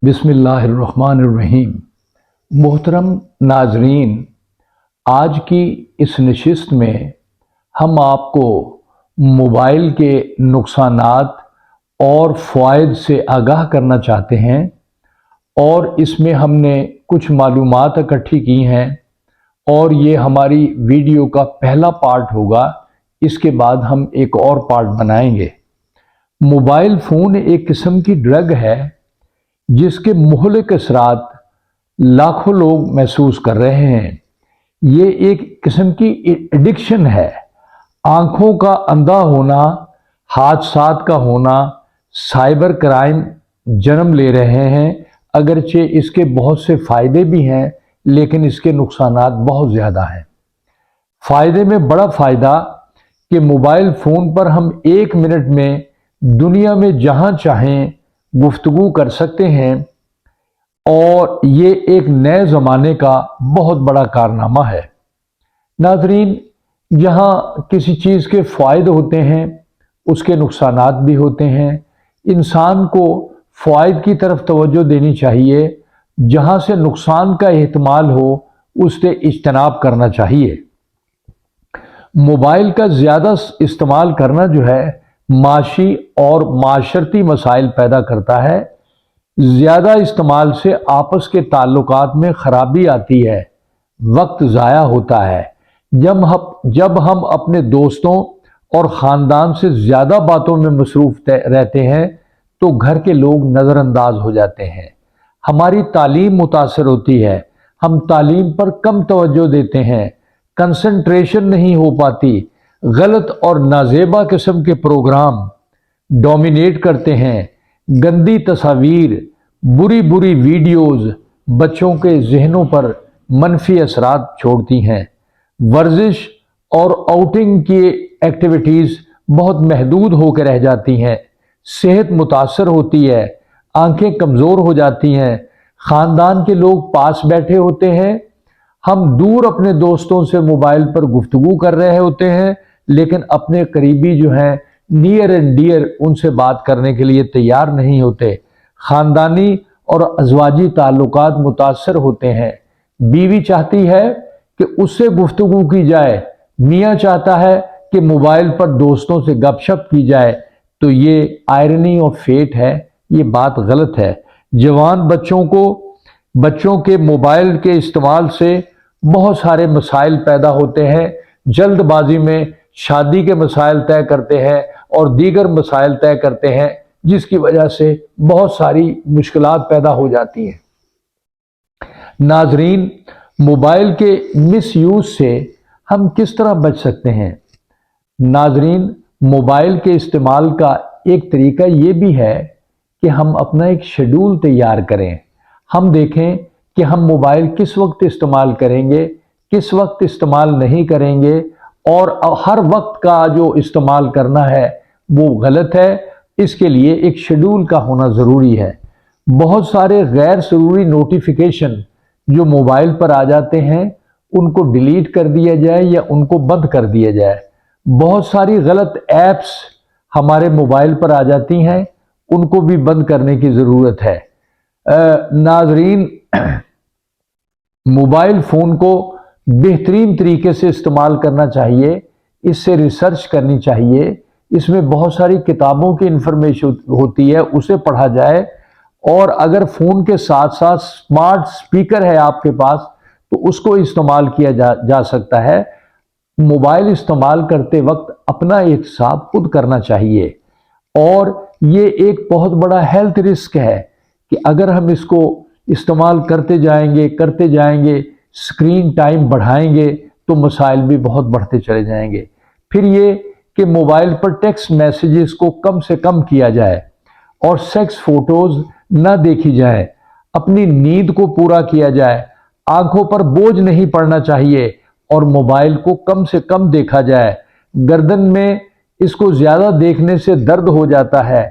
बिस्मिल्लाहिर्रहमानिर्रहीम। मोहतरम नाजरीन, आज की इस नशिस्त में हम आपको मोबाइल के नुकसानात और फ़वाइद से आगाह करना चाहते हैं और इसमें हमने कुछ मालूमात इकट्ठी की हैं और ये हमारी वीडियो का पहला पार्ट होगा। इसके बाद हम एक और पार्ट बनाएंगे। मोबाइल फ़ोन एक किस्म की ड्रग है जिसके मुहलिक असरात लाखों लोग महसूस कर रहे हैं। ये एक किस्म की एडिक्शन है। आंखों का अंधा होना, हादसात का होना, साइबर क्राइम जन्म ले रहे हैं। अगरचे इसके बहुत से फ़ायदे भी हैं लेकिन इसके नुकसानात बहुत ज़्यादा हैं। फ़ायदे में बड़ा फ़ायदा कि मोबाइल फ़ोन पर हम 1 मिनट में दुनिया में जहाँ चाहें गुफ्तगू कर सकते हैं और ये एक नए ज़माने का बहुत बड़ा कारनामा है। नाज़रीन, जहाँ किसी चीज़ के फ़ायदे होते हैं उसके नुकसानात भी होते हैं। इंसान को फ़ायद की तरफ तवज्जो देनी चाहिए, जहाँ से नुकसान का एहतमाल हो उससे इज्तनाब करना चाहिए। मोबाइल का ज़्यादा इस्तेमाल करना जो है माशी और माशरती मसाइल पैदा करता है। ज़्यादा इस्तेमाल से आपस के ताल्लुकात में ख़राबी आती है, वक्त ज़ाया होता है। जब हम अपने दोस्तों और ख़ानदान से ज़्यादा बातों में मसरूफ़ रहते हैं तो घर के लोग नज़रअंदाज हो जाते हैं। हमारी तालीम मुतासर होती है, हम तालीम पर कम तवज्जो देते हैं, कंसंट्रेशन नहीं हो पाती, गलत और नाजेबा किस्म के प्रोग्राम डोमिनेट करते हैं। गंदी तस्वीर, बुरी बुरी वीडियोज़ बच्चों के जहनों पर मनफी असरात छोड़ती हैं। वर्जिश और आउटिंग की एक्टिविटीज़ बहुत महदूद होकर रह जाती हैं। सेहत मुतासर होती है, आंखें कमज़ोर हो जाती हैं। ख़ानदान के लोग पास बैठे होते हैं, हम दूर अपने दोस्तों से मोबाइल पर गुफ्तगू कर रहे होते हैं लेकिन अपने करीबी जो हैं नियर एंड डियर उनसे बात करने के लिए तैयार नहीं होते। ख़ानदानी और अज़वाजी ताल्लुकात मुतासर होते हैं। बीवी चाहती है कि उससे गुफ्तगू की जाए, मियाँ चाहता है कि मोबाइल पर दोस्तों से गपशप की जाए। तो ये आयरनी ऑफ फेट है, ये बात गलत है। जवान बच्चों के मोबाइल के इस्तेमाल से बहुत सारे मसाइल पैदा होते हैं। जल्दबाजी में शादी के मसाइल तय करते हैं और दीगर मसाइल तय करते हैं जिसकी वजह से बहुत सारी मुश्किलात पैदा हो जाती हैं। नाजरीन, मोबाइल के मिसयूज से हम किस तरह बच सकते हैं? नाजरीन, मोबाइल के इस्तेमाल का एक तरीका ये भी है कि हम अपना एक शेड्यूल तैयार करें। हम देखें कि हम मोबाइल किस वक्त इस्तेमाल करेंगे, किस वक्त इस्तेमाल नहीं करेंगे और हर वक्त का जो इस्तेमाल करना है वो गलत है। इसके लिए एक शेड्यूल का होना ज़रूरी है। बहुत सारे गैर ज़रूरी नोटिफिकेशन जो मोबाइल पर आ जाते हैं उनको डिलीट कर दिया जाए या उनको बंद कर दिया जाए। बहुत सारी गलत ऐप्स हमारे मोबाइल पर आ जाती हैं, उनको भी बंद करने की ज़रूरत है। नाजरीन, मोबाइल फ़ोन को बेहतरीन तरीके से इस्तेमाल करना चाहिए, इससे रिसर्च करनी चाहिए। इसमें बहुत सारी किताबों की इंफॉर्मेशन होती है, उसे पढ़ा जाए। और अगर फ़ोन के साथ साथ स्मार्ट स्पीकर है आपके पास तो उसको इस्तेमाल किया जा सकता है। मोबाइल इस्तेमाल करते वक्त अपना एहतसाब खुद करना चाहिए। और ये एक बहुत बड़ा हेल्थ रिस्क है कि अगर हम इसको इस्तेमाल करते जाएंगे, स्क्रीन टाइम बढ़ाएंगे तो मसाइल भी बहुत बढ़ते चले जाएंगे। फिर ये कि मोबाइल पर टेक्स्ट मैसेजेस को कम से कम किया जाए और सेक्स फोटोज़ ना देखी जाए। अपनी नींद को पूरा किया जाए, आंखों पर बोझ नहीं पड़ना चाहिए और मोबाइल को कम से कम देखा जाए। गर्दन में इसको ज़्यादा देखने से दर्द हो जाता है,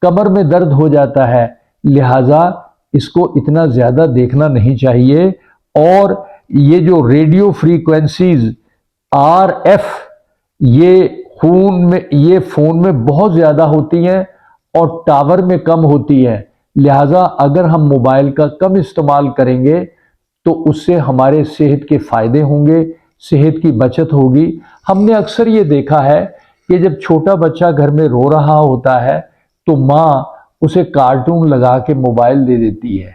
कमर में दर्द हो जाता है, लिहाजा इसको इतना ज़्यादा देखना नहीं चाहिए। और ये जो रेडियो फ्रीक्वेंसीज RF ये फ़ोन में बहुत ज़्यादा होती हैं और टावर में कम होती है। لہٰذا اگر ہم موبائل کا کم استعمال کریں گے تو اس سے ہمارے صحت کے فائدے ہوں گے، صحت کی بچت ہوگی۔ ہم نے اکثر یہ دیکھا ہے کہ جب چھوٹا بچہ گھر میں رو رہا ہوتا ہے تو ماں اسے کارٹون لگا کے موبائل دے دیتی ہے،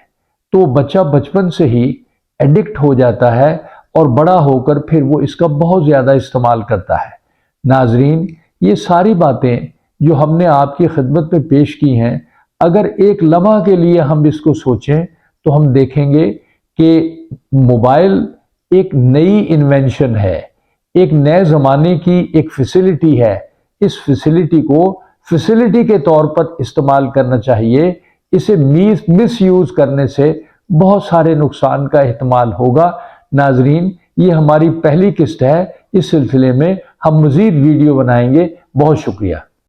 تو بچہ بچپن سے ہی ایڈکٹ ہو جاتا ہے اور بڑا ہو کر پھر وہ اس کا بہت زیادہ استعمال کرتا ہے۔ ناظرین، یہ ساری باتیں جو ہم نے آپ کی خدمت میں پیش کی ہیں، اگر ایک لمحہ کے لیے ہم اس کو سوچیں تو ہم دیکھیں گے کہ موبائل ایک نئی انوینشن ہے، ایک نئے زمانے کی ایک فیسلٹی ہے۔ اس فیسلٹی کو فیسلٹی کے طور پر استعمال کرنا چاہیے۔ اسے مس یوز کرنے سے بہت سارے نقصان کا احتمال ہوگا۔ ناظرین، یہ ہماری پہلی قسط ہے، اس سلسلے میں ہم مزید ویڈیو بنائیں گے۔ بہت شکریہ۔